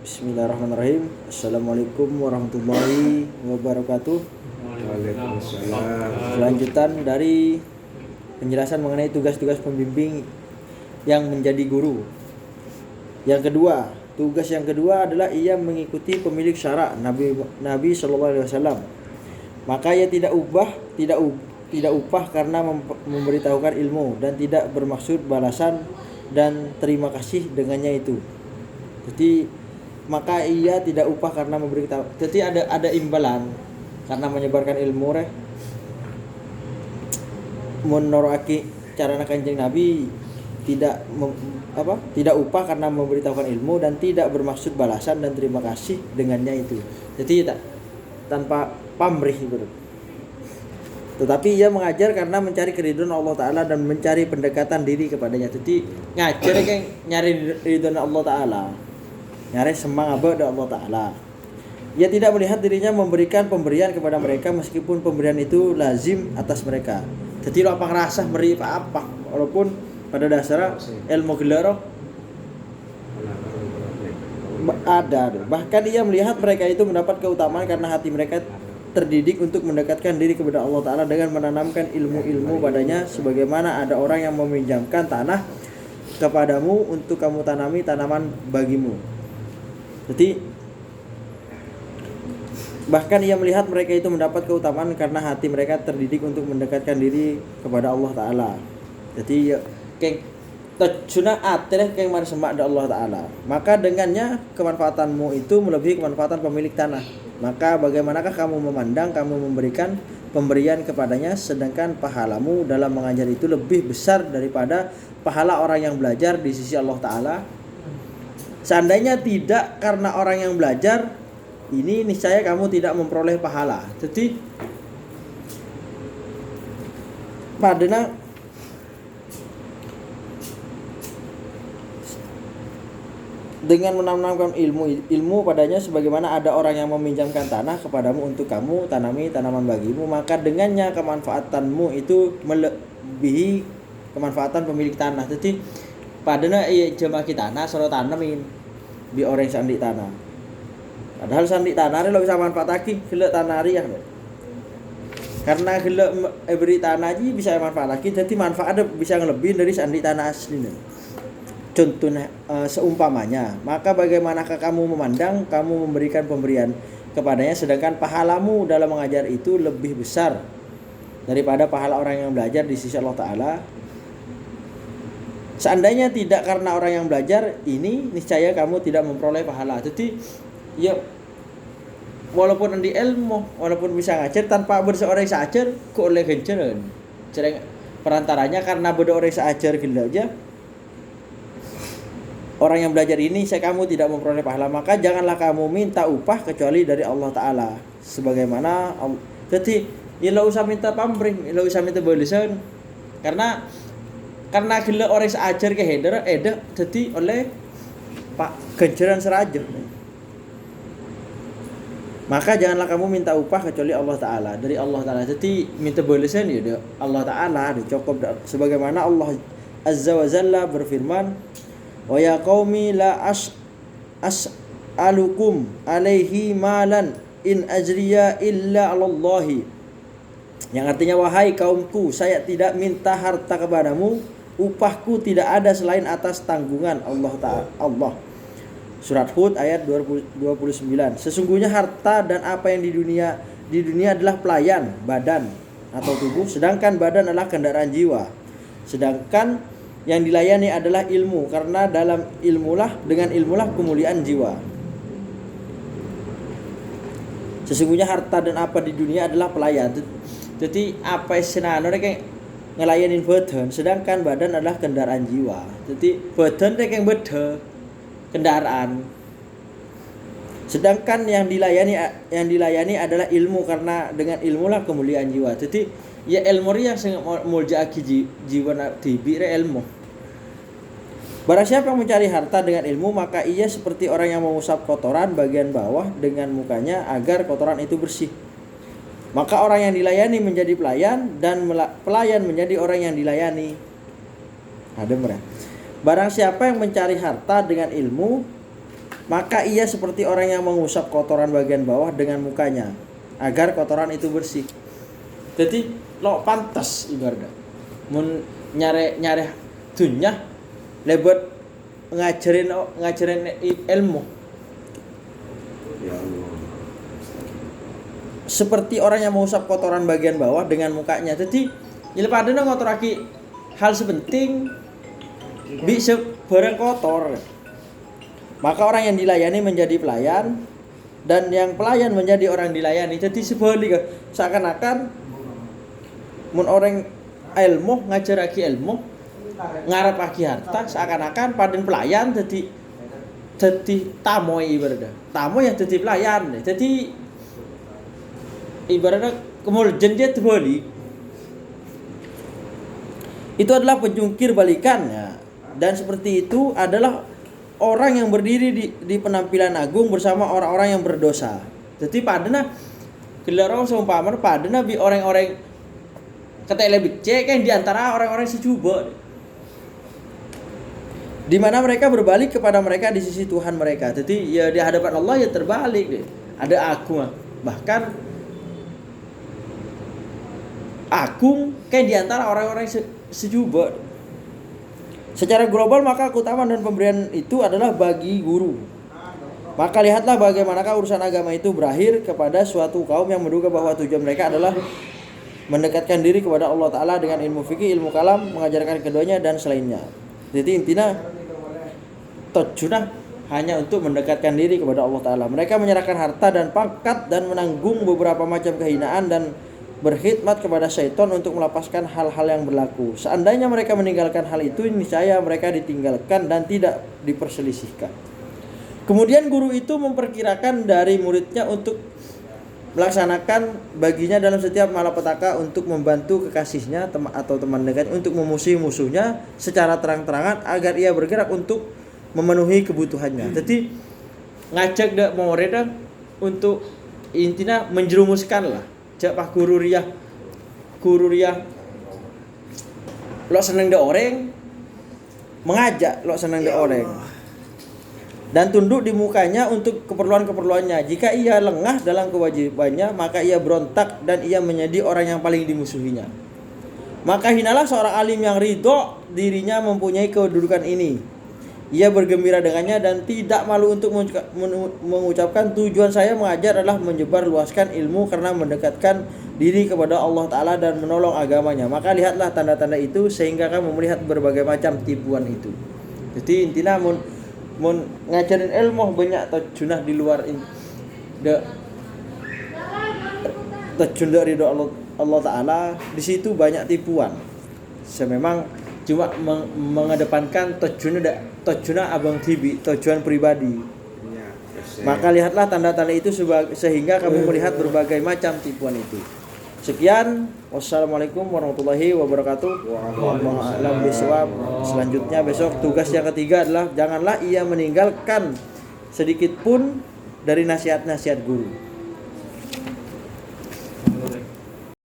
Bismillahirrahmanirrahim. Assalamualaikum warahmatullahi wabarakatuh. Waalaikumsalam. Kelanjutan dari penjelasan mengenai tugas-tugas pembimbing yang menjadi guru. Tugas yang kedua adalah ia mengikuti pemilik syara Nabi Shallallahu Alaihi Wasallam. Maka ia tidak upah karena memberitahukan ilmu dan tidak bermaksud balasan dan terima kasih dengannya itu. Jadi maka ia tidak upah karena memberitahu. Jadi ada imbalan karena menyebarkan ilmu menuraki cara Kanjeng Nabi tidak upah karena memberitahukan ilmu dan tidak bermaksud balasan dan terima kasih dengannya itu. Jadi tanpa pamrih gitu. Tetapi ia mengajar karena mencari keridhaan Allah Ta'ala dan mencari pendekatan diri kepadanya. Jadi ngajar kan nyari keridhaan Allah Ta'ala, nyari semangat dari Allah Ta'ala. Ia tidak melihat dirinya memberikan pemberian kepada mereka meskipun pemberian itu lazim atas mereka. Jadi lo apa ngerasa beri apa walaupun pada dasarnya ilmu gelar ada. Bahkan ia melihat mereka itu mendapat keutamaan karena hati mereka terdidik untuk mendekatkan diri kepada Allah Ta'ala dengan menanamkan ilmu-ilmu padanya, sebagaimana ada orang yang meminjamkan tanah kepadamu untuk kamu tanami tanaman bagimu. Jadi bahkan ia melihat mereka itu mendapat keutamaan karena hati mereka terdidik untuk mendekatkan diri kepada Allah Ta'ala. Jadi keng tajuna atreh keng mari semak Allah Ta'ala. Maka dengannya kemanfaatanmu itu melebihi kemanfaatan pemilik tanah. Maka bagaimanakah kamu memandang kamu memberikan pemberian kepadanya sedangkan pahalamu dalam mengajar itu lebih besar daripada pahala orang yang belajar di sisi Allah Ta'ala? Seandainya tidak karena orang yang belajar ini, niscaya kamu tidak memperoleh pahala. Jadi padahal dengan menanamkan ilmu padanya, sebagaimana ada orang yang meminjamkan tanah kepadamu untuk kamu tanami tanaman bagimu, maka dengannya kemanfaatanmu itu melebihi kemanfaatan pemilik tanah. Jadi padahal jemaah kita tanah soro tanamin di orang sandik tanah. Padahal sandik tanah lo bisa manfaat lagi gelek tanah ya. Karena gelek beri tanah aja bisa manfaat lagi, jadi manfaat bisa lebih dari sandik tanah asli. Contohnya seumpamanya, maka bagaimanakah kamu memandang kamu memberikan pemberian kepadanya sedangkan pahalamu dalam mengajar itu lebih besar daripada pahala orang yang belajar di sisi Allah Ta'ala? Seandainya tidak karena orang yang belajar ini, niscaya kamu tidak memperoleh pahala. Jadi ya walaupun di ilmu, walaupun bisa ngajar tanpa berseorang saja kok oleh genceran. Cereng perantaranya karena berorang saja gila aja. Orang yang belajar ini kamu tidak memperoleh pahala, maka janganlah kamu minta upah kecuali dari Allah Ta'ala. Sebagaimana jadi ya usah minta pamrih, usah minta balasan. Karena gila orang seajar ke heder jadi oleh Pak genceran seraja. Maka janganlah kamu minta upah kecuali Allah Ta'ala, dari Allah Ta'ala. Jadi minta balasan ya Allah Ta'ala cukup. Sebagaimana Allah Azza wa Jalla berfirman, wa ya qaumi la as'alukum alaihi malan in ajriya illa 'alallahi. Yang artinya, wahai kaumku, saya tidak minta harta kepadamu, upahku tidak ada selain atas tanggungan Allah Ta'ala. Surat Hud ayat 29. Sesungguhnya harta dan apa yang di dunia adalah pelayan badan atau tubuh, sedangkan badan adalah kendaraan jiwa. Sedangkan yang dilayani adalah ilmu, karena dengan ilmulah kemuliaan jiwa. Sesungguhnya harta dan apa di dunia adalah pelayan. Jadi apa senano kayak ngelayanin badan, sedangkan badan adalah kendaraan jiwa. Jadi badan kayak beda kendaraan. Sedangkan yang dilayani adalah ilmu, karena dengan ilmulah kemuliaan jiwa. Jadi ya ilmu yang sangat mulja jiwa dibire ilmu. Barang siapa yang mencari harta dengan ilmu, maka ia seperti orang yang mengusap kotoran bagian bawah dengan mukanya agar kotoran itu bersih. Maka orang yang dilayani menjadi pelayan dan pelayan menjadi orang yang dilayani. Ada mereka. Barang siapa yang mencari harta dengan ilmu, maka ia seperti orang yang mengusap kotoran bagian bawah dengan mukanya agar kotoran itu bersih. Jadi lo pantas ibaratnya mun nyare dunya lebet ngajarin ilmu. Ya Allah. Seperti orang yang mengusap kotoran bagian bawah dengan mukanya. Jadi ile padane ngotorake hal sepenting bisa barang kotor. Maka orang yang dilayani menjadi pelayan dan yang pelayan menjadi orang dilayani. Jadi sebalik seakan-akan mun orang ilmu ngajarake ilmu ngarepake harta seakan-akan paden pelayan jadi tamu ibaratnya. Tamu yang jadi pelayan. Jadi ibaratnya kemudian dia terbalik. Itu adalah penjungkir balikannya. Dan seperti itu adalah orang yang berdiri di penampilan agung bersama orang-orang yang berdosa. Jadi padana gelarong seumpama padana bi orang-orang ketele becek kan di antara orang-orang sejubo. Di mana mereka berbalik kepada mereka di sisi Tuhan mereka. Jadi ya di hadapan Allah ya terbalik deh. Ada agung. Bahkan agung kayak di antara orang-orang sejubo. Secara global maka keutamaan dan pemberian itu adalah bagi guru. Maka lihatlah bagaimanakah urusan agama itu berakhir kepada suatu kaum yang menduga bahwa tujuan mereka adalah mendekatkan diri kepada Allah Ta'ala dengan ilmu fikih, ilmu kalam, mengajarkan keduanya dan selainnya. Jadi intinya tujuannya hanya untuk mendekatkan diri kepada Allah Ta'ala. Mereka menyerahkan harta dan pangkat dan menanggung beberapa macam kehinaan dan berkhidmat kepada syaitan untuk melepaskan hal-hal yang berlaku. Seandainya mereka meninggalkan hal itu, niscaya mereka ditinggalkan dan tidak diperselisihkan. Kemudian guru itu memperkirakan dari muridnya untuk melaksanakan baginya dalam setiap malapetaka untuk membantu kekasihnya atau teman dekatnya untuk memusuhi musuhnya secara terang-terangan agar ia bergerak untuk memenuhi kebutuhannya. Jadi ngajak dak murid untuk intinya menjerumuskan lah. Jak pak guru riah lo seneng de orang mengajak lo seneng de orang dan tunduk di mukanya untuk keperluan-keperluannya. Jika ia lengah dalam kewajibannya maka ia berontak dan ia menjadi orang yang paling dimusuhinya. Maka hinalah seorang alim yang ridho dirinya mempunyai kedudukan ini. Ia bergembira dengannya dan tidak malu untuk mengucapkan tujuan saya mengajar adalah menyebar luaskan ilmu karena mendekatkan diri kepada Allah Ta'ala dan menolong agamanya. Maka lihatlah tanda-tanda itu sehingga kamu melihat berbagai macam tipuan itu. Jadi intinya mun ngajarin ilmu banyak tajunah di luar tajun dari Allah Ta'ala, di situ banyak tipuan. Memang cuma mengedepankan tujuan abang tibi, tujuan pribadi. Maka lihatlah tanda-tanda itu sehingga kamu melihat berbagai macam tipuan itu. Sekian, wassalamualaikum warahmatullahi wabarakatuh. Wallahu a'lam bishawab. Selanjutnya besok tugas yang ketiga adalah janganlah ia meninggalkan sedikit pun dari nasihat-nasihat guru.